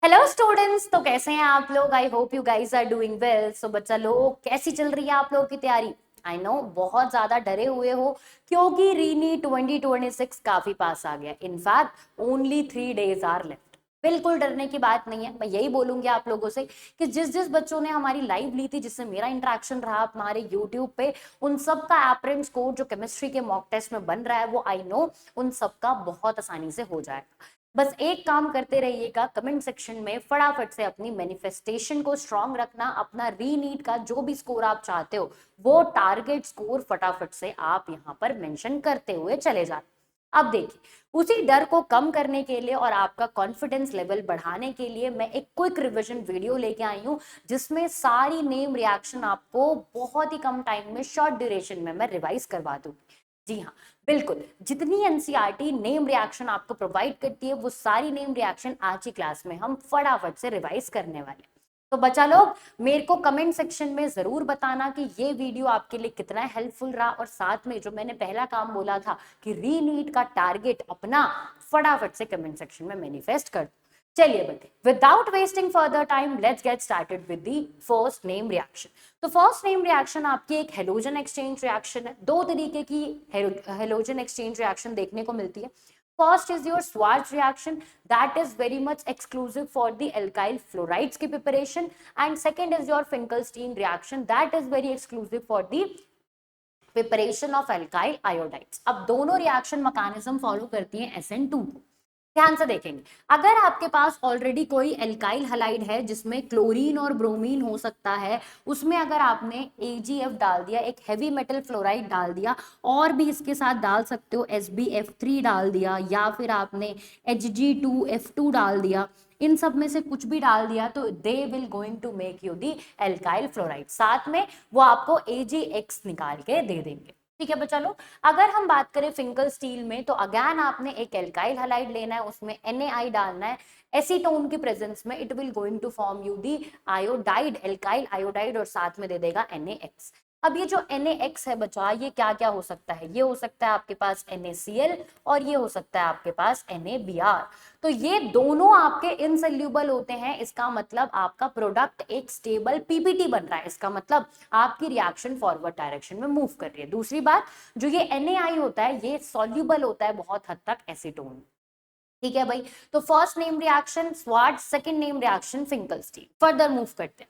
Hello students, तो कैसे हैं आप लोग। I hope you guys are doing well. So बच्चा लोग, कैसी चल रही है आप लोगों की तैयारी। आई नो बहुत ज्यादा डरे हुए हो क्योंकि रीनी 2026 काफी पास आ गया। In fact only 3 days are left. बिल्कुल डरने की बात नहीं है। मैं यही बोलूंगी आप लोगों से कि जिस जिस बच्चों ने हमारी लाइव ली थी, जिससे मेरा इंटरेक्शन रहा हमारे यूट्यूब पे, उन सब का एपरेंट स्कोर जो केमिस्ट्री के मॉक टेस्ट में बन रहा है, वो आई नो उन सब का बहुत आसानी से हो जाएगा। बस एक काम करते रहिएगा, कमेंट सेक्शन में फटाफट से अपनी मैनिफेस्टेशन को स्ट्रांग रखना। अपना रीनीट का जो भी स्कोर आप चाहते हो, वो टारगेट स्कोर फटाफट से आप यहाँ पर मेंशन करते हुए चले जाते। अब देखिए, उसी डर को कम करने के लिए और आपका कॉन्फिडेंस लेवल बढ़ाने के लिए मैं एक क्विक रिवीजन वीडियो लेके आई हूँ, जिसमें सारी नेम रिएक्शन आपको बहुत ही कम टाइम में, शॉर्ट ड्यूरेशन में मैं रिवाइज करवा दूंगी। जी हाँ, बिल्कुल। जितनी एनसीईआरटी नेम रिएक्शन आपको प्रोवाइड करती है, वो सारी नेम रिएक्शन आज की क्लास में हम फटाफट से रिवाइज करने वाले हैं। तो बच्चा लोग, मेरे को कमेंट सेक्शन में जरूर बताना कि ये वीडियो आपके लिए कितना हेल्पफुल रहा, और साथ में जो मैंने पहला काम बोला था कि रीनीट का टारगेट अपना फटाफट से कमेंट सेक्शन में मैनिफेस्ट कर। चलिए बच्चे, without wasting further time, let's get started with the first name reaction. तो फर्स्ट नेम रिएक्शन आपकी एक हेलोजन एक्सचेंज रिएक्शन है। दो तरीके की हेलोजन एक्सचेंज रिएक्शन देखने को मिलती है। First is your Swarts reaction, that is very much exclusive for the alkyl fluorides की preparation. And second is your Finkelstein reaction, that is very exclusive for the preparation of alkyl iodides. अब दोनों reaction mechanism follow करती हैं SN2 को। ध्यान से देखेंगे, अगर आपके पास ऑलरेडी कोई एल्काइल हलाइड है जिसमें क्लोरीन और ब्रोमीन हो सकता है, उसमें अगर आपने AgF डाल दिया, एक हेवी मेटल फ्लोराइड डाल दिया, और भी इसके साथ डाल सकते हो SbF3 डाल दिया, या फिर आपने Hg2F2 डाल दिया, इन सब में से कुछ भी डाल दिया, तो they will going to make you the alkyl fluoride. साथ में वो आपको AgX निकाल के दे देंगे। ठीक है बच्चा लोग, अगर हम बात करें फिंकल स्टील में, तो अगेन आपने एक एल्काइल हलाइड लेना है, उसमें NaI डालना है। एसीटोन की प्रेजेंस में it will going to form you the iodide, alkyl iodide, और साथ में दे देगा NaX। अब ये जो NaX है बच्चा, ये क्या क्या हो सकता है। ये हो सकता है आपके पास NaCl, और ये हो सकता है आपके पास NaBr। तो ये दोनों आपके इनसोल्यूबल होते हैं। इसका मतलब आपका प्रोडक्ट एक स्टेबल PPT बन रहा है। इसका मतलब आपकी रिएक्शन फॉरवर्ड डायरेक्शन में मूव कर रही है। दूसरी बात, जो ये NaI होता है, ये सॉल्यूबल होता है बहुत हद तक एसीटोन। ठीक है भाई। तो first name reaction Swarts, second name reaction Finkelstein. Further move करते हैं।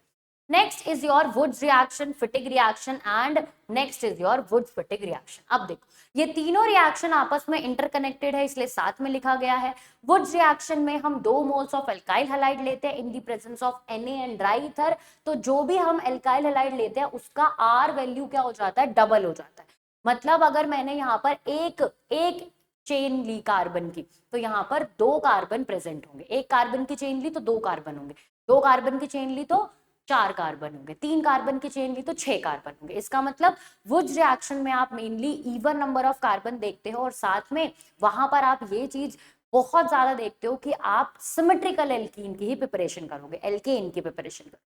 Next is your Wurtz reaction, Fittig reaction, and next is your Wurtz Fittig reaction. अब देखो, ये तीनों रिएक्शन आपस में इंटरकनेक्टेड है, इसलिए साथ में लिखा गया है। वुड्स रिएक्शन में हम 2 मोल्स ऑफ एल्काइल हलाइड लेते हैं in the presence of Na and dry ether. तो जो भी हम एल्काइल हलाइड लेते हैं, उसका R वैल्यू क्या हो जाता है, डबल हो जाता है। मतलब अगर मैंने यहाँ पर एक एक चेन ली कार्बन की, तो यहाँ पर 2 कार्बन प्रेजेंट होंगे। एक कार्बन की चेन ली तो 2 कार्बन होंगे, 2 कार्बन की चेन ली तो 4 कार्बन होंगे, 3 कार्बन की चेन ली तो 6 कार्बन होंगे। इसका मतलब वुड्स रिएक्शन में आप mainly even number of carbon देखते हो, और साथ में वहां पर आप ये चीज बहुत ज्यादा देखते हो कि आप सिमेट्रिकल एल्कीन की ही प्रिपरेशन करोगे, एल्केन की प्रिपरेशन करोगे।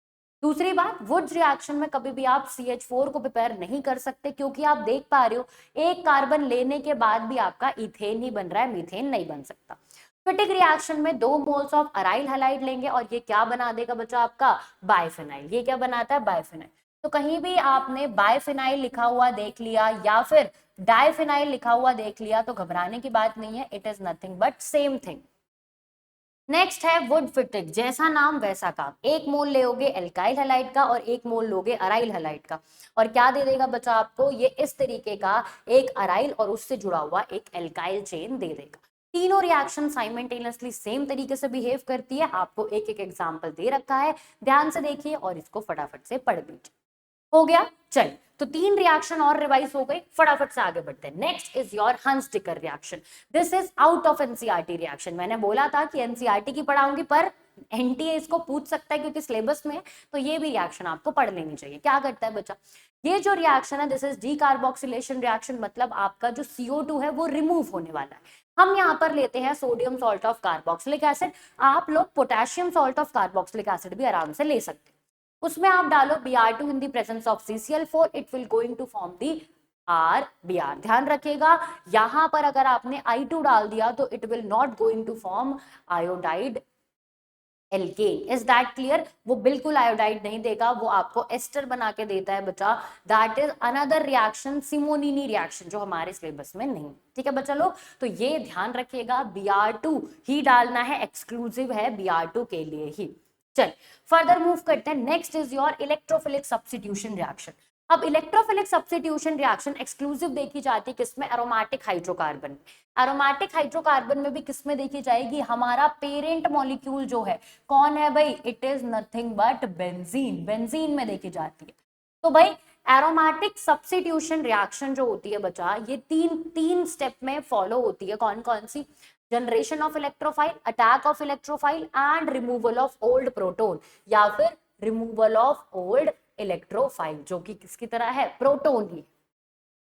दूसरी बात, वुड्स रिएक्शन में कभी भी आप CH4 को प्रिपेयर नहीं कर सकते, क्योंकि आप देख पा रहे हो एक कार्बन लेने के बाद भी आपका इथेन ही बन रहा है, मीथेन नहीं बन सकता। फिटिक रिएक्शन में 2 मोल्स ऑफ अराइल हलाइड लेंगे, और ये क्या बना देगा बच्चा, आपका बाइफेनाइल। ये क्या बनाता है, बाइफेनाइल। तो कहीं भी आपने बाइफेनाइल लिखा हुआ देख लिया या फिर डाइफेनाइल लिखा हुआ देख लिया, तो घबराने की बात नहीं है, it is nothing but same thing. Next है वुड फिटिक, जैसा नाम वैसा काम। 1 मोल लोगे एल्काइल हलाइड का और 1 मोल लोगे अराइल हलाइड का, और क्या दे देगा बच्चा आपको, ये इस तरीके का एक अराइल और उससे जुड़ा हुआ एक एल्काइल चेन दे देगा। तीनों रिएक्शन साइमल्टेनियसली सेम तरीके से बिहेव करती है। आपको एक एक एग्जांपल दे रखा है, ध्यान से देखिए और इसको फटाफट से पढ़ लीजिए। हो गया, चल। तो 3 रिएक्शन और रिवाइज हो गए, फटाफट से आगे बढ़ते हैं। Next is your Hunsdiecker reaction. This is out of NCERT reaction. मैंने बोला था कि एनसीईआरटी की पढ़ाऊंगी, पर एनटीए इसको पूछ सकता है क्योंकि सिलेबस में है, तो ये भी रिएक्शन आपको पढ़ लेनी चाहिए। क्या करता है बच्चा, ये जो रिएक्शन है, दिस इज डीकार्बोक्सिलेशन रिएक्शन। मतलब आपका जो CO2 है वो रिमूव होने वाला है। हम यहाँ पर लेते हैं sodium salt of carboxylic acid. आप लोग potassium salt of carboxylic acid भी आराम से ले सकते हैं। उसमें आप डालो Br2 in the presence of CCl4, it will going to form the RBr। ध्यान रखिएगा, यहां पर अगर आपने I2 डाल दिया तो it will not going to form iodide alkane. Is that clear? वो बिल्कुल आयोडाइड नहीं देगा, वो आपको एस्टर बना के देता है बच्चा। That is another reaction, Simonini reaction, जो हमारे सिलेबस में नहीं। ठीक है बच्चा लोग, तो ये ध्यान रखिएगा, Br2 ही डालना है, एक्सक्लूसिव है Br2 के लिए ही। चल फर्दर मूव करते हैं, next is your electrophilic substitution reaction. अब इलेक्ट्रोफिलिक सब्स्टिट्यूशन रिएक्शन एक्सक्लूसिव देखी जाती है किसमें? एरोमेटिक हाइड्रोकार्बन में। एरोमेटिक हाइड्रोकार्बन में भी किसमें देखी जाएगी? हमारा पेरेंट मॉलिक्यूल जो है कौन है भाई? It is nothing but benzene, benzene में देखी जाती है। तो भाई एरोमेटिक सब्स्टिट्यूशन रिएक्शन जो होती है बच्चा, ये तीन स्टेप में फॉलो होती है। कौन कौन सी? Generation of electrophile, attack of electrophile and removal of old proton, या फिर रिमूवल ऑफ ओल्ड इलेक्ट्रोफाइल, जो कि किसकी तरह है? प्रोटोन ही।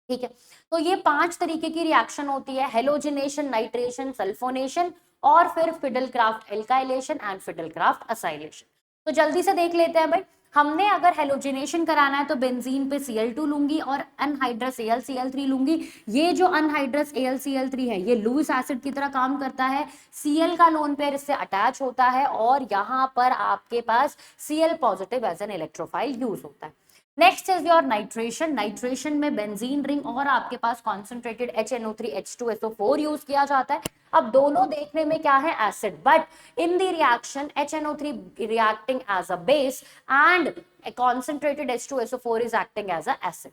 ठीक है, तो ये 5 तरीके की रिएक्शन होती है, हेलोजिनेशन, नाइट्रेशन, सल्फोनेशन और फिर फिडलक्राफ्ट एल्काइलेशन एंड फिडलक्राफ्ट असाइलेशन। तो जल्दी से देख लेते हैं भाई। हमने अगर हेलोजिनेशन कराना है तो बेंजीन पे Cl2 लूंगी और अनहाइड्रस AlCl3 लूंगी। ये जो अनहाइड्रस AlCl3 है ये लुईस एसिड की तरह काम करता है, Cl का लोन पेयर इससे अटैच होता है और यहाँ पर आपके पास Cl positive as an electrophile use होता है। Next is your nitration. Nitration में बेंजीन रिंग और आपके पास कॉन्सेंट्रेटेड HNO3 H2SO4 यूज किया जाता है। अब दोनों देखने में क्या है? Acid, but in the reaction HNO3 reacting as a base and concentrated H2SO4 is acting as a acid।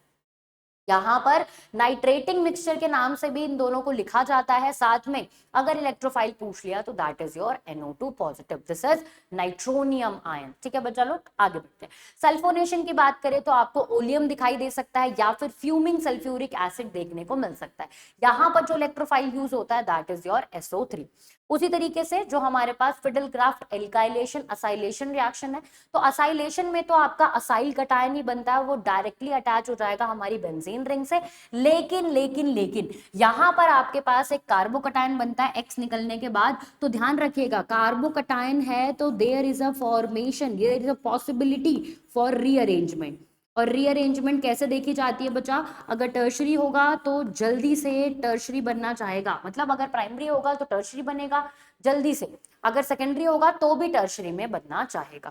यहाँ पर नाइट्रेटिंग मिक्सचर के नाम से भी इन दोनों को लिखा जाता है। साथ में अगर इलेक्ट्रोफाइल पूछ लिया तो that is your NO2 positive, this is nitronium ion. ठीक है बच्चा लोग, आगे बढ़ते हैं। सल्फोनेशन की बात करें तो आपको ओलियम दिखाई दे सकता है या फिर फ्यूमिंग सल्फ्यूरिक एसिड देखने को मिल सकता है। यहाँ पर जो इलेक्ट्रोफाइल यूज होता है दैट इज योर SO3। उसी तरीके से जो हमारे पास फिडलक्राफ्ट एल्काइलेशन असाइलेशन रिएक्शन है, तो असाइलेशन में तो आपका असाइल कटायन ही बनता है, वो डायरेक्टली अटैच हो जाएगा हमारी बेंजीन रिंग से। लेकिन यहां पर आपके पास एक कार्बोकटायन बनता है X निकलने के बाद। तो ध्यान रखिएगा, कार्बोकटायन है तो there is a formation, there is a possibility for rearrangement. और रीअरेंजमेंट कैसे देखी जाती है बच्चा? अगर टर्शरी होगा तो जल्दी से टर्शरी बनना चाहेगा, मतलब अगर प्राइमरी होगा तो टर्शरी बनेगा जल्दी से, अगर सेकेंडरी होगा तो भी टर्शरी में बनना चाहेगा।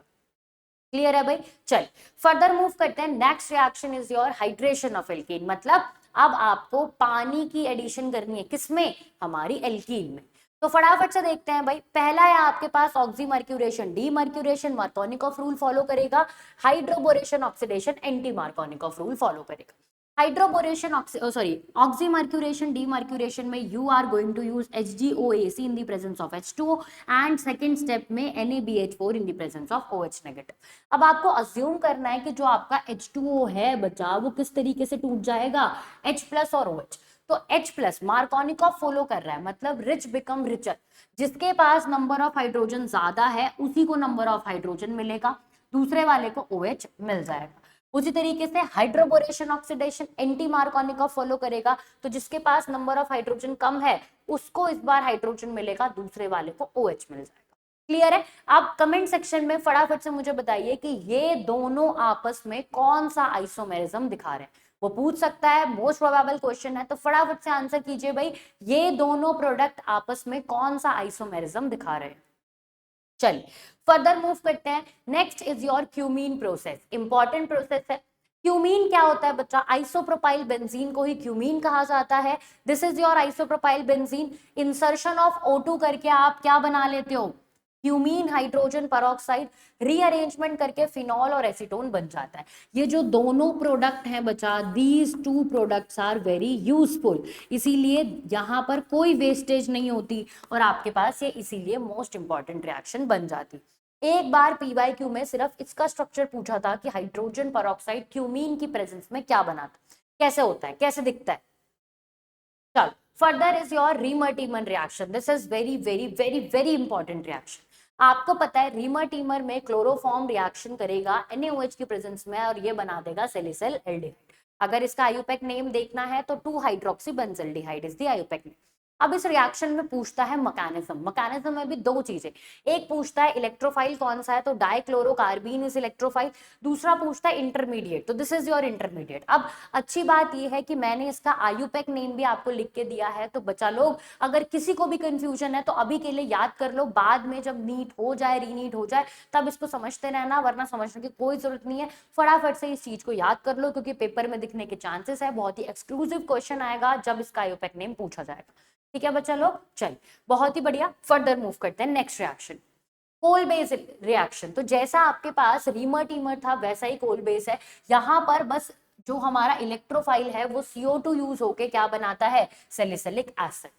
क्लियर है भाई? चल फर्दर मूव करते हैं। Next reaction is your hydration of alkene. मतलब अब आपको पानी की एडिशन करनी है, किसमें? हमारी एल्कीन में। तो फटाफट से देखते हैं भाई। पहला है आपके पास oxymercuration, demercuration Markovnikov rule follow करेगा, hydroboration oxidation anti Markovnikov rule follow करेगा। हाइड्रोबोरेशन ऑक्सीमर्क्यूरेशन डीमर्क्यूरेशन में you are going to use HgOAc in the presence of H2O and second step में NaBH4 in the presence of OH negative. अब आपको assume करना है कि जो आपका H2O है बच्चा वो किस तरीके से टूट जाएगा? H प्लस और OH। तो H प्लस मार्कोनिकॉफ फॉलो कर रहा है, मतलब रिच बिकम रिचर, जिसके पास नंबर ऑफ हाइड्रोजन ज्यादा है उसी को नंबर ऑफ हाइड्रोजन मिलेगा, दूसरे वाले को OH मिल जाएगा। उसी तरीके से hydroboration oxidation anti Markovnikov follow करेगा, तो जिसके पास नंबर ऑफ हाइड्रोजन कम है उसको इस बार हाइड्रोजन मिलेगा, दूसरे वाले को OH मिल जाएगा। क्लियर है? आप कमेंट सेक्शन में फटाफट से मुझे बताइए कि ये दोनों आपस में कौन सा आइसोमेरिज्म दिखा रहे हैं। वो पूछ सकता है, मोस्ट प्रोबेबल क्वेश्चन है, तो फटाफट से आंसर कीजिए भाई, ये दोनों प्रोडक्ट आपस में कौन सा आइसोमेरिज्म दिखा रहे हैं। चलिए फर्दर मूव करते हैं। Next is your cumene process, important process है। क्यूमीन क्या होता है बच्चा? आइसोप्रोपाइल बेंजीन को ही क्यूमीन कहा जाता है। This is your isopropyl benzene. Insertion of O2 करके आप क्या बना लेते हो? Cumene hydrogen peroxide. रीअरेंजमेंट करके फिनॉल और एसीटोन बन जाता है। ये जो दोनों प्रोडक्ट हैं बच्चा, these two products are very useful, इसीलिए यहाँ पर कोई वेस्टेज नहीं होती और आपके पास ये इसीलिए मोस्ट इंपॉर्टेंट रिएक्शन बन जाती। एक बार PYQ में सिर्फ इसका स्ट्रक्चर पूछा था कि हाइड्रोजन परऑक्साइड क्यूमीन की प्रेजेंस में क्या बनाता, कैसे होता है, कैसे दिखता है। चलो further is your Reimer Tiemann reaction. This is very very very very important reaction. आपको पता है रीमर्टीमर में क्लोरोफॉर्म रिएक्शन करेगा NaOH की प्रेजेंस में और ये बना देगा सेलिसिल एल्डिहाइड। अगर इसका आयुपेक नेम देखना है तो 2 hydroxy benzaldehyde is the IUPAC name. अब इस रिएक्शन में पूछता है मैकेनिज्म। मैकेनिज्म में भी दो चीजें, एक पूछता है इलेक्ट्रोफाइल कौन सा है, तो डाइक्लोरोकार्बीन इज इलेक्ट्रोफाइल। दूसरा पूछता है इंटरमीडिएट, तो दिस इज योर इंटरमीडिएट। अब अच्छी बात यह है कि मैंने इसका आयुपेक नेम भी आपको लिख के दिया है, तो बच्चा लोग अगर किसी को भी कंफ्यूजन है तो अभी के लिए याद कर लो, बाद में जब नीट हो जाए, रीनीट हो जाए, तब इसको समझते रहना, वरना समझने की कोई जरूरत नहीं है। फटाफट से इस चीज को याद कर लो, क्योंकि पेपर में दिखने के चांसेस है। बहुत ही एक्सक्लूसिव क्वेश्चन आएगा जब इसका आयुपेक नेम पूछा जाएगा। ठीक है बच्चा लोग, चल बहुत ही बढ़िया। फर्दर मूव करते हैं next reaction, Kolbe's reaction. तो जैसा आपके पास रीमर टीमर था वैसा ही कोल बेस है। यहां पर बस जो हमारा इलेक्ट्रोफाइल है वो CO2 यूज होके क्या बनाता है, सैलिसिलिक एसिड।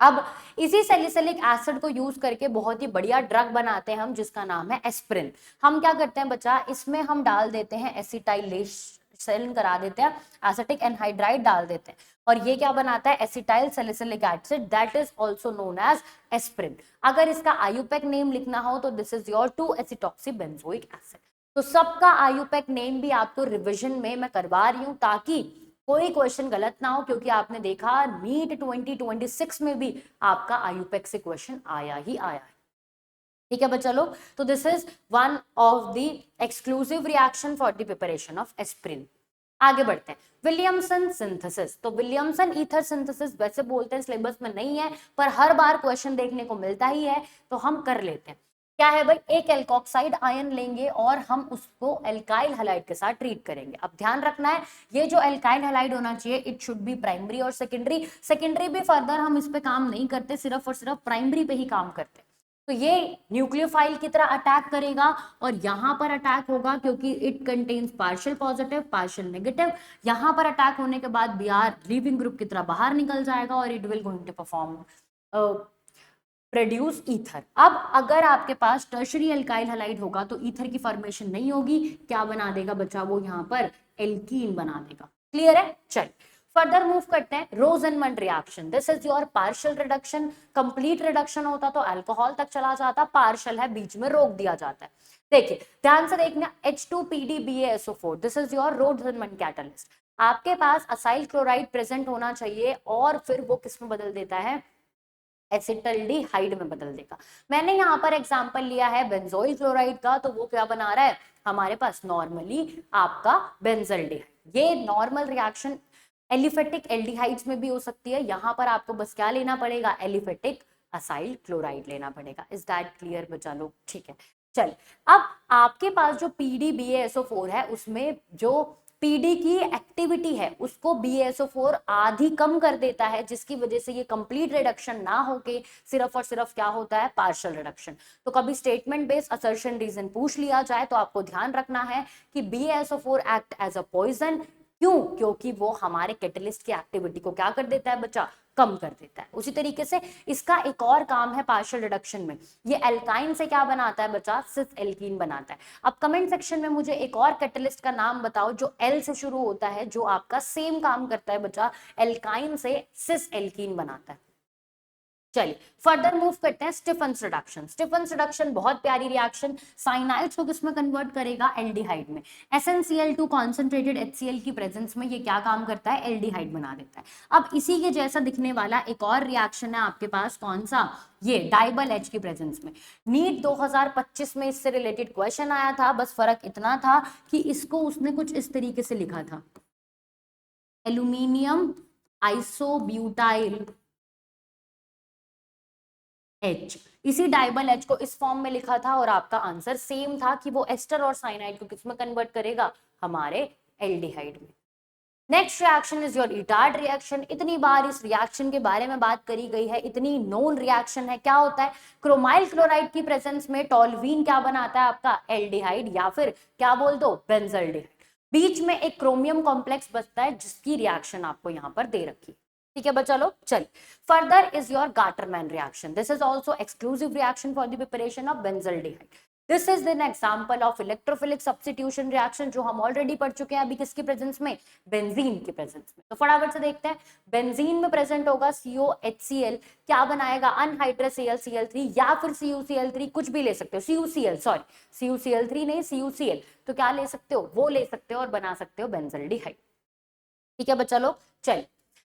अब इसी सैलिसिलिक एसिड को यूज करके बहुत ही बढ़िया ड्रग बनाते हैं हम, जिसका नाम है एस्पिरिन। हम क्या करते हैं बच्चा, इसमें हम डाल देते हैं एसिटाइलेशन करा देते हैं, एसिटिक एनहाइड्राइड डाल देते हैं, और ये क्या बनाता है, acetyl salicylic acid, that is also known as aspirin. अगर इसका आयुपेक नेम लिखना हो तो this is your two acetoxy benzoic acid. तो सबका आयुपेक नेम भी आपको रिविजन में मैं करवा रही हूं ताकि कोई क्वेश्चन गलत ना हो, क्योंकि आपने देखा नीट 2026 में भी आपका आयुपेक से क्वेश्चन आया ही आया है। ठीक है बच्चा लोग, तो this is one of the exclusive reaction for the preparation of aspirin. आगे बढ़ते हैं, विलियमसन सिंथेसिस। तो विलियमसन ईथर सिंथेसिस वैसे बोलते हैं, सिलेबस में नहीं है, पर हर बार क्वेश्चन देखने को मिलता ही है, तो हम कर लेते हैं। क्या है भाई, एक एल्कोक्साइड आयन लेंगे और हम उसको एल्काइल हैलाइड के साथ ट्रीट करेंगे। अब ध्यान रखना है, ये जो एल्काइल हैलाइड होना चाहिए, इट शुड बी प्राइमरी और सेकेंडरी। सेकेंडरी भी फर्दर हम इस पे काम नहीं करते, सिर्फ और सिर्फ प्राइमरी पे ही काम करते हैं। तो ये न्यूक्लियोफाइल की तरह अटैक करेगा और यहां पर अटैक होगा, क्योंकि it contains partial positive partial negative. यहां पर अटैक होने के बाद Br लीविंग ग्रुप की तरह बाहर निकल जाएगा और it will going to perform produce ether. अब अगर आपके पास टर्शरी एल्काइल हैलाइड होगा तो ईथर की फॉर्मेशन नहीं होगी, क्या बना देगा बच्चा, वो यहाँ पर एल्कीन बना देगा। क्लियर है, चल फर्दर मूव करते हैं, रोजनमंड reaction. This is your partial reduction. Complete reduction होता तो अल्कोहल तक चला जाता, पार्शियल है बीच में रोक दिया जाता है। देखिए ध्यान से देखना, H2PDBaSO4, this is your रोजनमंड catalyst. आपके पास असाइल क्लोराइड प्रेजेंट होना चाहिए और फिर वो किस में बदल देता है, एसिटल्डिहाइड में बदल देगा। मैंने यहाँ पर एग्जांपल लिया है बेंजोइल क्लोराइड का, तो वो क्या बना रहा है हमारे पास, नॉर्मली आपका बेंजल्डिहाइड। ये नॉर्मल रिएक्शन एलिफेटिक एल्डिहाइड्स में भी हो सकती है। यहाँ पर आपको बस क्या लेना पड़ेगा, एलिफेटिक असाइल क्लोराइड लेना पड़ेगा। इज दैट क्लियर बच्चा लोग, ठीक है। चल अब आपके पास जो PDBaSO4 है, उसमें जो पीडी की एक्टिविटी है उसको BaSO4 आधी कम कर देता है, जिसकी वजह से ये कंप्लीट रिडक्शन ना होके सिर्फ और सिर्फ क्या होता है, पार्शियल रिडक्शन। तो कभी स्टेटमेंट बेस्ड असर्शन रीजन पूछ लिया जाए तो आपको ध्यान रखना है कि BaSO4 act as a poison. क्यों, क्योंकि वो हमारे कैटलिस्ट की एक्टिविटी को क्या कर देता है बच्चा, कम कर देता है। उसी तरीके से इसका एक और काम है पार्शियल रिडक्शन में, ये एल्काइन से क्या बनाता है बच्चा, सिस एल्कीन बनाता है। अब कमेंट सेक्शन में मुझे एक और कैटलिस्ट का नाम बताओ जो एल से शुरू होता है, जो आपका सेम काम करता है बच्चा, एल्काइन से सिस एल्कीन बनाता है। चलिए फर्दर मूव करते हैं, स्टीफन्स रिडक्शन। स्टीफन्स रिडक्शन बहुत प्यारी रिएक्शन, साइनाइड्स को किसमें कन्वर्ट करेगा, एल्डिहाइड में। SnCl2 कॉन्सेंट्रेटेड HCl की प्रेजेंस में ये क्या काम करता है, एल्डिहाइड बना देता है। अब इसी के जैसा दिखने वाला एक और रिएक्शन है आपके पास, कौन सा, ये डाइबल H की प्रेजेंस में। नीट 2025 में इससे रिलेटेड क्वेश्चन आया था, बस फर्क इतना था कि इसको उसने कुछ इस तरीके से लिखा था, एल्यूमिनियम आइसोब्यूटाइल H, इसी डाइबल H को इस फॉर्म में लिखा था और आपका आंसर सेम था कि वो एस्टर और साइनाइड को किसमें कन्वर्ट करेगा, हमारे एल्डिहाइड में। Next reaction is your Etard reaction. इतनी बार इस रिएक्शन के बारे में बात करी गई है, इतनी नोन रिएक्शन है। क्या होता है, क्रोमाइल क्लोराइड की प्रेजेंस में टॉल्वीन क्या बनाता है आपका, एल्डिहाइड, या फिर क्या बोल दो, बेंजल्डिहाइड। बीच में एक क्रोमियम कॉम्प्लेक्स बचता है जिसकी रिएक्शन आपको यहाँ पर दे रखी है। ठीक है बच्चा लोग, चल further is your Gattermann reaction. This is also exclusive reaction for the preparation of benzaldehyde. This is an example of electrophilic substitution reaction, जो हम ऑलरेडी पढ़ चुके हैं अभी किसकी प्रेजेंस में, बेंजीन की प्रेजेंस में। तो फटाफट से देखते हैं, बेंजीन में प्रेजेंट होगा COHCl, क्या बनाएगा, अनहाइड्रस Cl3, या फिर CuCl3, कुछ भी ले सकते हो, CuCl, सॉरी CuCl3 नहीं, CuCl, तो क्या ले सकते हो, वो ले सकते हो और बना सकते हो बेंजल्डिहाइड। ठीक है बच्चा लोग, चल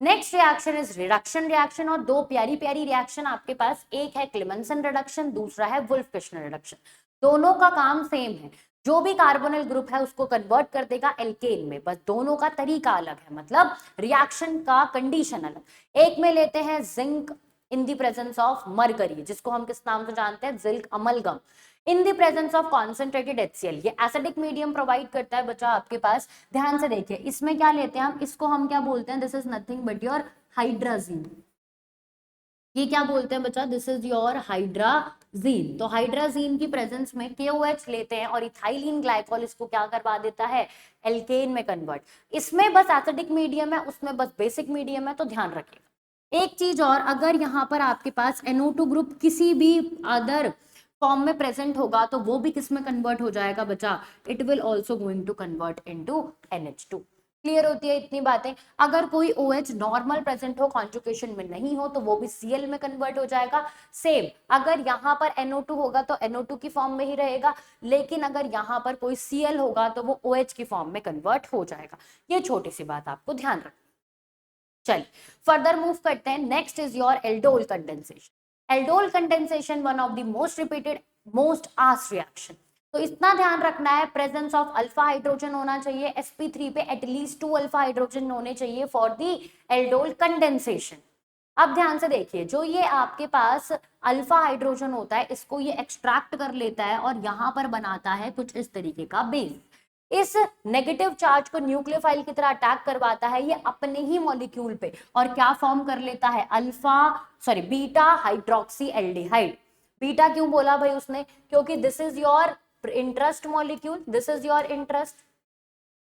next reaction is reduction reaction, और दो प्यारी प्यारी रिएक्शन आपके पास, एक है क्लेमेंसन रिडक्शन, दूसरा है वुल्फ-किश्नर रिडक्शन। दोनों का काम सेम है, जो भी कार्बोनिल ग्रुप है उसको कन्वर्ट कर देगा एल्केन में, बस दोनों का तरीका अलग है, मतलब रिएक्शन का कंडीशन अलग। एक में लेते हैं zinc in the presence of mercury, जिसको हम किस नाम से जानते हैं, zinc amalgam, in the presence of concentrated HCl। ये एसिडिक मीडियम प्रोवाइड करता है बच्चा आपके पास। ध्यान से देखिए, इसमें क्या लेते हैं हम, इसको हम क्या बोलते हैं, this is nothing but your hydrazine. ये क्या बोलते हैं बच्चा, दिस इज योर हाइड्राजीन। तो हाइड्राजीन की प्रेजेंस में KOH लेते हैं और इथाइलिन ग्लाइकोल इसको क्या करवा देता है, एल्केन में कन्वर्ट। इसमें बस एसिडिक मीडियम है, उसमें बस बेसिक मीडियम है, तो ध्यान रखिएगा। एक चीज और, अगर यहाँ पर आपके पास NO2 ग्रुप किसी भी अदर फॉर्म में प्रेजेंट होगा तो वो भी किस में कन्वर्ट हो जाएगा बच्चा, it will also going to convert into NH2। Clear होती है इतनी बातें। अगर कोई OH नॉर्मल प्रेजेंट हो, कॉन्जुगेशन में नहीं हो, तो वो भी Cl में कन्वर्ट हो जाएगा। सेम अगर यहाँ पर NO2 होगा तो NO2 की फॉर्म में ही रहेगा, लेकिन अगर यहाँ पर कोई Cl होगा तो वो OH की फॉर्म में कन्वर्ट हो जाएगा। ये छोटी सी बात आपको ध्यान रखना। चलिए फर्दर मूव करते हैं। Next is your aldol condensation. Aldol condensation one of the most repeated most asked reaction. तो इतना ध्यान रखना है, प्रेजेंस ऑफ अल्फा हाइड्रोजन होना चाहिए, sp3 पे एटलीस्ट 2 अल्फा हाइड्रोजन होने चाहिए फॉर दी एल्डोल कंडेंसेशन। अब ध्यान से देखिए, जो ये आपके पास अल्फा हाइड्रोजन होता है, इसको ये एक्सट्रैक्ट कर लेता है और यहां पर बनाता है कुछ इस तरीके का बेस। इस नेगेटिव चार्ज को न्यूक्लियोफाइल की तरह अटैक करवाता है ये अपने ही मॉलिक्यूल पे, और क्या फॉर्म कर लेता है, बीटा हाइड्रोक्सी एल्डिहाइड। बीटा क्यों बोला भाई उसने, क्योंकि this is your interest molecule, this is your interest.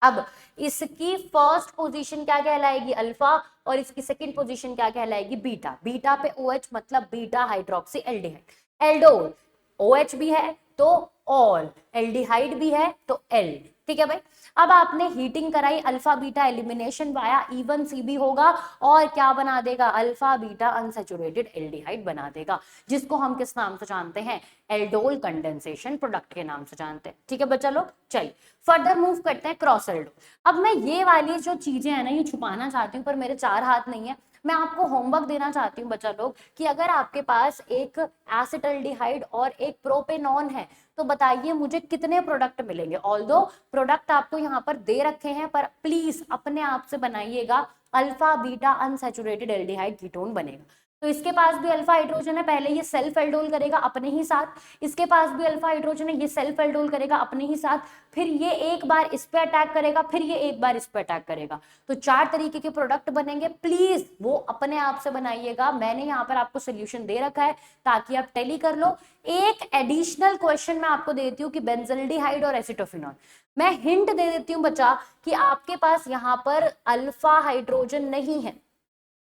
अब इसकी फर्स्ट पोजीशन क्या कहलाएगी, अल्फा, और इसकी सेकंड पोजीशन क्या कहलाएगी, बीटा। बीटा पे OH मतलब beta hydroxy aldehyde. Aldol OH भी है तो ऑल, एल्डिहाइड भी है तो एल। ठीक है भाई। अब आपने हीटिंग कराई, alpha beta elimination via E1CB होगा और क्या बना देगा, अल्फा बीटा अनसैचुरेटेड एल्डिहाइड बना देगा, जिसको हम किस नाम से जानते हैं, एल्डोल कंडेंसेशन प्रोडक्ट के नाम से जानते हैं। ठीक है बच्चा लोग। चलिए फर्दर मूव करते हैं क्रॉस एल्डोल। अब मैं ये वाली जो चीजें है ना, ये छुपाना चाहती हूँ, पर मेरे 4 हाथ नहीं है। मैं आपको होमवर्क देना चाहती हूँ बच्चा लोग, कि अगर आपके पास एक एसिटाल्डिहाइड और एक प्रोपेनॉन है, तो बताइए मुझे कितने प्रोडक्ट मिलेंगे। ऑल्दो प्रोडक्ट आपको यहाँ पर दे रखे हैं, पर प्लीज अपने आप से बनाइएगा, alpha beta unsaturated aldehyde ketone बनेगा। तो इसके पास भी अल्फा हाइड्रोजन है, पहले ये सेल्फ एल्डोल करेगा अपने ही साथ, इसके पास भी अल्फा हाइड्रोजन है, ये सेल्फ एल्डोल करेगा अपने ही साथ, फिर ये एक बार इस पे अटैक करेगा, फिर ये एक बार इस पे अटैक करेगा, तो 4 तरीके के प्रोडक्ट बनेंगे। प्लीज वो अपने आप से बनाइएगा, मैंने यहाँ पर आपको सोल्यूशन दे रखा है ताकि आप टैली कर लो। एक एडिशनल क्वेश्चन मैं आपको देती हूँ कि बेंजल्डिहाइड और एसिटोफिनॉल, मैं हिंट दे देती हूँ बच्चा कि आपके पास यहाँ पर अल्फा हाइड्रोजन नहीं है,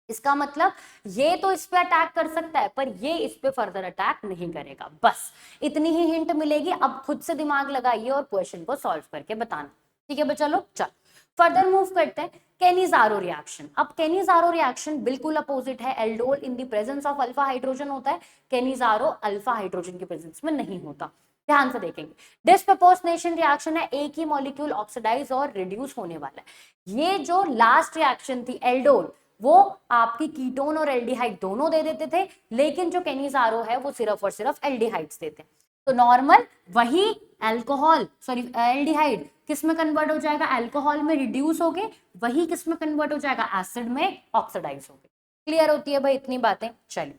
इसका मतलब ये तो इस पे अटैक कर सकता है पर ये इस पे फर्दर अटैक नहीं करेगा। बस इतनी ही हिंट मिलेगी। अब खुद से दिमाग लगाइए और क्वेश्चन को सॉल्व करके बताना। ठीक है बच्चा लोग। चल फर्दर मूव करते हैं केनिजारो रिएक्शन। अब केनिजारो रिएक्शन बिल्कुल अपोजिट है, aldol in the presence of alpha hydrogen होता है, केनिजारो अल्फा हाइड्रोजन की प्रेजेंस में नहीं होता। ध्यान से देखेंगे, डिस्प्रपोर्शनेशन रिएक्शन है, एक ही मॉलिक्यूल ऑक्सीडाइज और रिड्यूस होने वाला है। ये जो लास्ट रिएक्शन थी एल्डोल, वो आपकी कीटोन और एल्डिहाइड दोनों दे देते थे, लेकिन जो केनिजारो है वो सिर्फ और सिर्फ एल्डिहाइड्स देते हैं। तो नॉर्मल वही अल्कोहल एल्डिहाइड किस में कन्वर्ट हो जाएगा, अल्कोहल में रिड्यूस हो गए, वही किस में कन्वर्ट हो जाएगा, एसिड में ऑक्सीडाइज हो गए। क्लियर होती है भाई इतनी बातें। चलिए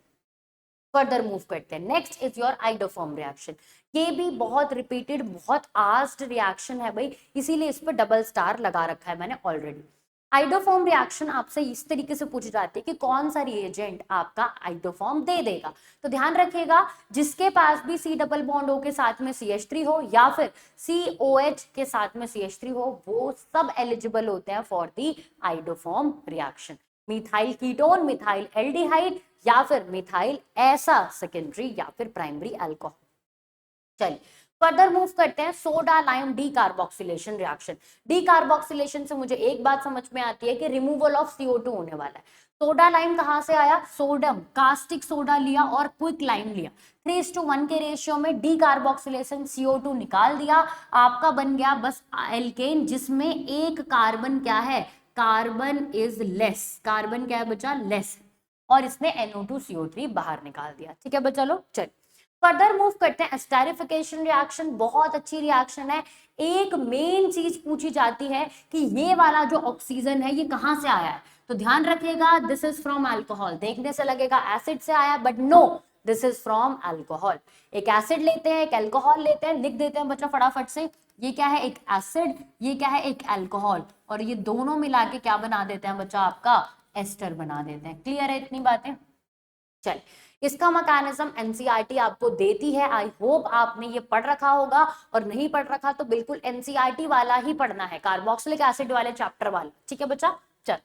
फर्दर मूव करते हैं। Next is your iodoform reaction. ये भी बहुत रिपीटेड बहुत आस्क्ड रिएक्शन है भाई, इसीलिए इस पर डबल स्टार लगा रखा है मैंने ऑलरेडी। आइडोफॉर्म रिएक्शन आपसे इस तरीके से पूछी जाती है कि कौन सा रिएजेंट आपका आइडोफॉर्म दे देगा। तो ध्यान रखिएगा, जिसके पास भी C डबल बॉन्ड O के साथ में CH3 हो या फिर COH के साथ में CH3 हो, वो सब एलिजिबल होते हैं for the iodoform reaction. Methyl ketone, methyl aldehyde या फिर मिथाइल ऐसा सेकेंडरी या फिर प्राइमरी अल्कोहल। चलिए फर्दर मूव करते हैं soda lime decarboxylation reaction. Decarboxylation से मुझे एक बात समझ में आती है कि रिमूवल ऑफ CO2 होने वाला है। सोडा लाइम कहां से आया, सोडम कास्टिक सोडा लिया और क्विक लाइम लिया, 3:1 के रेशियो में डीकार्बोक्सिलेशन, CO2 निकाल दिया, आपका बन गया बस एल्केन, जिसमें एक कार्बन क्या है, कार्बन इज लेस, कार्बन क्या है बच्चा, लेस, और इसने NO2CO3 बाहर निकाल दिया। ठीक है बच्चा लोग, चल फर्दर मूव करते हैं। एस्टेरिफिकेशन रिएक्शन बहुत अच्छी रिएक्शन है। एक मेन चीज पूछी जाती है कि ये वाला जो ऑक्सीजन है ये कहां से आया है, तो ध्यान रखिएगा दिस इज फ्रॉम अल्कोहल। देखने से लगेगा एसिड से आया, but no, this is from alcohol. एक एसिड लेते हैं, एक अल्कोहल लेते हैं, लिख देते हैं बच्चा फटाफट से, ये क्या है, एक एसिड, ये क्या है, एक अल्कोहल, और ये दोनों मिला के क्या बना देते हैं बच्चा, आपका एस्टर बना देते हैं। क्लियर है इतनी बातें? चल, इसका मैकेनिज्म एनसीईआरटी आपको देती है। आई होप आपने ये पढ़ रखा होगा, और नहीं पढ़ रखा तो बिल्कुल एनसीईआरटी वाला ही पढ़ना है, कार्बोक्सिलिक एसिड वाले चैप्टर वाला। ठीक है बच्चा, चल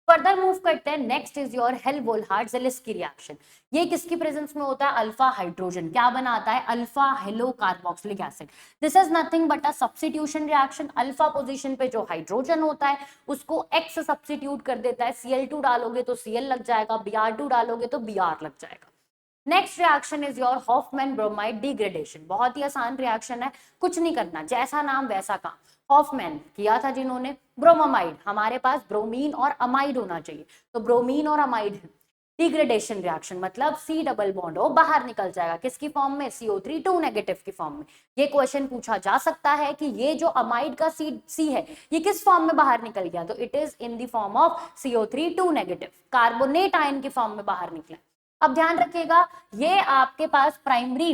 फर्दर मूव करते हैं। Next is your Helmholtz Zelinsky reaction. ये किसकी प्रेजेंस में होता है, अल्फा हाइड्रोजन क्या बनाता है, alpha hello carboxylic acid. This is nothing but a substitution reaction. Alpha position पे जो हाइड्रोजन होता है उसको एक्स सब्स्टिट्यूट कर देता है, Cl2 डालोगे तो Cl लग जाएगा, Br2 डालोगे तो Br लग जाएगा। Next reaction is your Hoffmann bromide degradation. बहुत ही आसान रिएक्शन है, कुछ नहीं करना, जैसा नाम वैसा काम। हॉफमैन किया था जिन्होंने, ब्रोमामाइड, हमारे पास ब्रोमीन और अमाइड होना चाहिए, तो ब्रोमीन और अमाइड है। डिग्रेडेशन रिएक्शन मतलब C डबल बॉन्ड हो बाहर निकल जाएगा, किसकी फॉर्म में, CO3 2 नेगेटिव की फॉर्म में। ये क्वेश्चन पूछा जा सकता है कि ये जो अमाइड का C है ये किस फॉर्म में बाहर निकल गया, तो it is in the form of CO3 2 negative, carbonate ion की फॉर्म में बाहर निकला। अब ध्यान रखिएगा, ये आपके पास प्राइमरी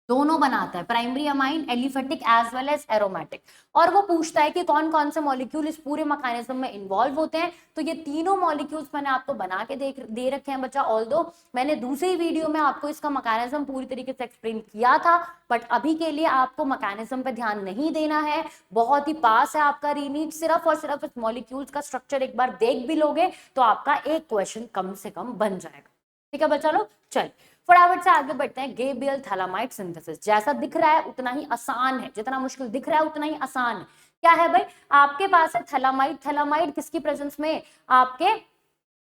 दोनों बनाता है, primary amine, aliphatic as well as aromatic, और वो पूछता है कि कौन कौन से मॉलिक्यूल इस पूरे मैकेनिज्म में इन्वॉल्व होते हैं। तो ये तीनों मॉलिक्यूल्स मैंने आपको बना के दे रखे हैं बच्चा। ऑल्दो मैंने दूसरी वीडियो में आपको इसका मैकेनिज्म पूरी तरीके से एक्सप्लेन किया था, बट अभी के लिए आपको मैकेनिज्म पे ध्यान नहीं देना है, बहुत ही पास है आपका रीनीट। सिर्फ और सिर्फ इस मॉलिक्यूल्स का स्ट्रक्चर एक बार देख भी लोगे तो आपका एक क्वेश्चन कम से कम बन जाएगा। ठीक है बच्चा लोग, चल फटाफट से आगे बढ़ते हैं। गेब्रियल थैलामाइड सिंथेसिस, जैसा दिख रहा है उतना ही आसान है, जितना मुश्किल दिख रहा है उतना ही आसान है। क्या है भाई, आपके पास है थैलामाइड। थैलामाइड किसकी प्रेजेंस में, आपके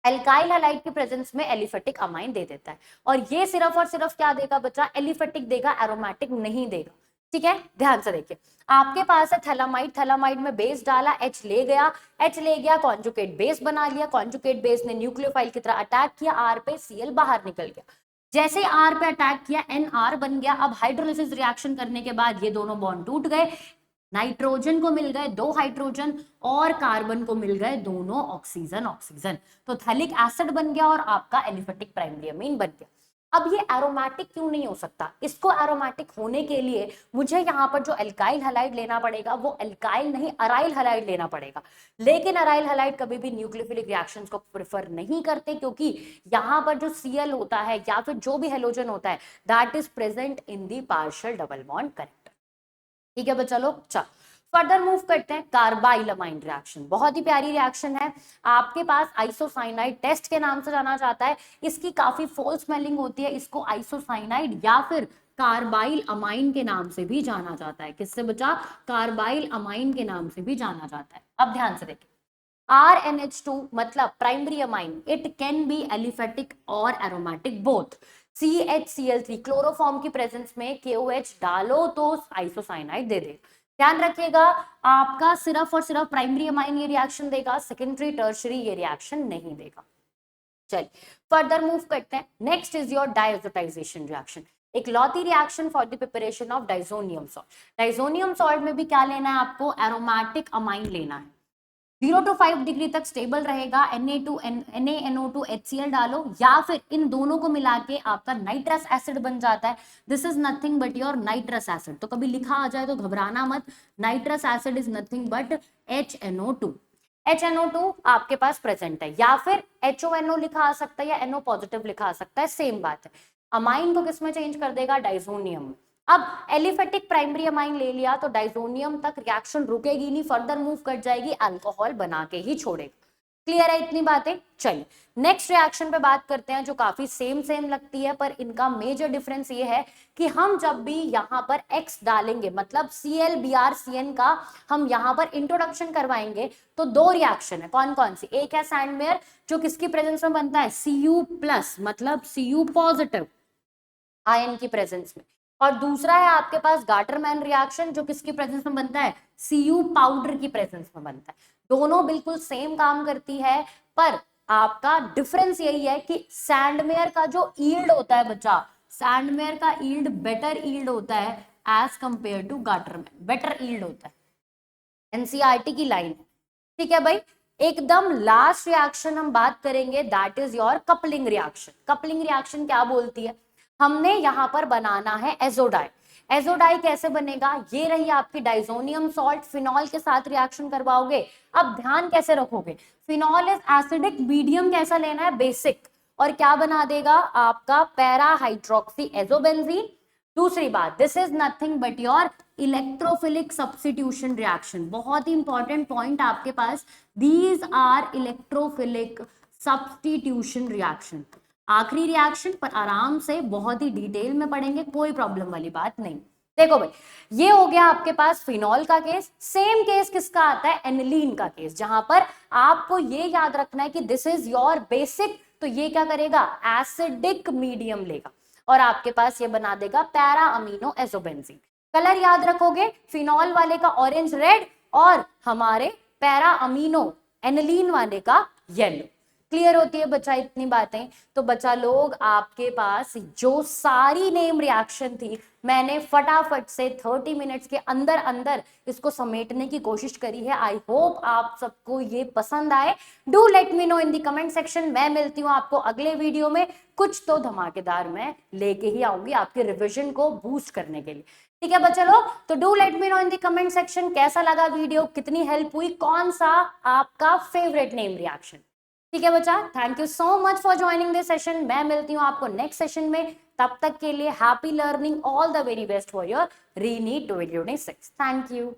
एल्काइल हैलाइड की प्रेजेंस में एलिफेटिक अमाइन दे देता है, और ये सिर्फ और सिर्फ क्या देगा बच्चा, एलिफेटिक देगा, एरोमेटिक नहीं देगा। ठीक है, ध्यान से देखिए, आपके पास है थैलामाइड, थैलामाइड में बेस डाला, H ले गया, कॉन्जुगेट बेस बना लिया, कॉन्जुगेट बेस ने न्यूक्लियोफाइल की तरह अटैक किया, R पे Cl बाहर निकल गया। जैसे R पे अटैक किया NR बन गया। अब हाइड्रोलिसिस रिएक्शन करने के बाद ये दोनों बॉन्ड टूट गए, नाइट्रोजन को मिल गए 2 हाइड्रोजन, और कार्बन को मिल गए दोनों ऑक्सीजन, तो थैलिक एसिड बन गया और आपका एलिफेटिक प्राइमरी अमीन बन गया। अब ये एरोमेटिक क्यों नहीं हो सकता, इसको एरोमेटिक होने के लिए मुझे यहाँ पर जो एल्काइल हैलाइड लेना पड़ेगा वो एल्काइल नहीं अराइल हैलाइड लेना पड़ेगा। लेकिन अराइल हैलाइड कभी भी न्यूक्लियोफिलिक रिएक्शंस को प्रेफर नहीं करते, क्योंकि यहाँ पर जो Cl होता है या फिर जो भी हेलोजन होता है that is present in the partial double bond character. ठीक है बच्चा लोग, चल फर्दर मूव करते हैं। कार्बाइल अमाइन रिएक्शन बहुत ही प्यारी रिएक्शन है, आपके पास आइसोसाइनाइड टेस्ट के नाम से जाना जाता है। इसकी काफी फॉल्स स्मेलिंग होती है, इसको आइसोसाइनाइड या फिर कार्बाइल अमाइन के नाम से भी जाना जाता है। किससे बचा, कार्बाइल अमाइन के नाम से भी जाना जाता है। अब ध्यान से देखिए, RNH2 मतलब primary amine, it can be aliphatic और एरोमेटिक बोथ। CHCl3 क्लोरोफॉर्म की प्रेजेंस में KOH डालो तो आइसोसाइनाइड दे दे। ध्यान रखिएगा, आपका सिर्फ और सिर्फ प्राइमरी अमाइन ये रिएक्शन देगा, सेकेंडरी टर्शरी ये रिएक्शन नहीं देगा। चलिए फर्दर मूव करते हैं। Next is your diazotization reaction, एक लॉती reaction for the preparation of diazonium salt. Diazonium salt में भी क्या लेना है आपको, एरोमेटिक अमाइन लेना है। 0 to 5 डिग्री तक स्टेबल रहेगा, NaNO2 HCl डालो, या फिर इन दोनों को मिला के आपका नाइट्रस एसिड बन जाता है। This is nothing but your nitrous acid, तो कभी लिखा आ जाए तो घबराना मत, nitrous acid is nothing but HNO2। HNO2 आपके पास प्रेजेंट है, या फिर HONO लिखा आ सकता है या NO पॉजिटिव लिखा आ सकता है, सेम बात है। अमाइन को किसमें चेंज कर देगा, डाइजोनियम। अब एलिफेटिक प्राइमरी अमाइन ले लिया तो डाइजोनियम तक रिएक्शन रुकेगी नहीं, फर्दर मूव कर जाएगी, अल्कोहल बना के ही छोड़ेगा। क्लियर है इतनी बातें? चलिए नेक्स्ट रिएक्शन पे बात करते हैं, जो काफी सेम लगती है, पर इनका मेजर डिफरेंस ये है कि हम जब भी यहाँ पर X डालेंगे, मतलब ClBrCN का हम यहाँ पर इंट्रोडक्शन करवाएंगे, तो 2 रिएक्शन है। कौन कौन सी, एक है सैंडमेयर जो किसकी प्रेजेंस में बनता है, Cu+, मतलब Cu पॉजिटिव आयन की प्रेजेंस में, और दूसरा है आपके पास गाटरमैन रिएक्शन, जो किसकी प्रेजेंस में बनता है, Cu पाउडर की प्रेजेंस में बनता है। दोनों बिल्कुल सेम काम करती है, पर आपका डिफरेंस यही है कि सैंडमेयर का जो ईल्ड होता है बच्चा, सैंडमेयर का ईल्ड बेटर ईल्ड होता है as compare to Gattermann, better yield होता है। एनसीईआरटी की लाइन है, ठीक है भाई। एकदम लास्ट रिएक्शन हम बात करेंगे, that is your coupling reaction. Coupling reaction क्या बोलती है, हमने यहां पर बनाना है एजोडाई। एजोडाई कैसे बनेगा, ये रही आपकी डाइजोनियम सॉल्ट, फिनॉल के साथ रिएक्शन करवाओगे। अब ध्यान कैसे रखोगे, फिनॉल इज एसिडिक, मीडियम कैसा लेना है, बेसिक, और क्या बना देगा आपका पैरा हाइड्रोक्सी एजोबेंजीन। दूसरी बात, this is nothing but your electrophilic substitution reaction, बहुत ही इंपॉर्टेंट पॉइंट आपके पास, these are electrophilic substitution reaction. आखिरी रिएक्शन पर आराम से बहुत ही डिटेल में पढ़ेंगे, कोई प्रॉब्लम वाली बात नहीं। देखो भाई, ये हो गया आपके पास फिनॉल का केस। सेम केस किसका आता है, एनिलीन का केस, जहां पर आपको ये याद रखना है कि दिस इज योर बेसिक, तो ये क्या करेगा, एसिडिक मीडियम लेगा और आपके पास ये बना देगा पैरा अमीनो एजोबेंजीन। कलर याद रखोगे, फिनॉल वाले का ऑरेंज रेड और हमारे पैरा अमीनो एनिलीन वाले का येलो। क्लियर होती है बच्चा इतनी बातें। तो बच्चा लोग आपके पास जो सारी नेम रिएक्शन थी, मैंने फटाफट से 30 मिनट्स के अंदर अंदर इसको समेटने की कोशिश करी है। आई होप आप सबको ये पसंद आए। Do let me know in the comment section. मैं मिलती हूँ आपको अगले वीडियो में, कुछ तो धमाकेदार मैं लेके ही आऊंगी आपके रिविजन को बूस्ट करने के लिए। ठीक है बच्चा लोग, तो do let me know in the comment section कैसा लगा वीडियो, कितनी हेल्प हुई, कौन सा आपका फेवरेट नेम रिएक्शन। ठीक है बच्चा, thank you so much for joining this session. मैं मिलती हूँ आपको नेक्स्ट सेशन में, तब तक के लिए happy learning, all the very best for your रीनीट 2026। Thank you.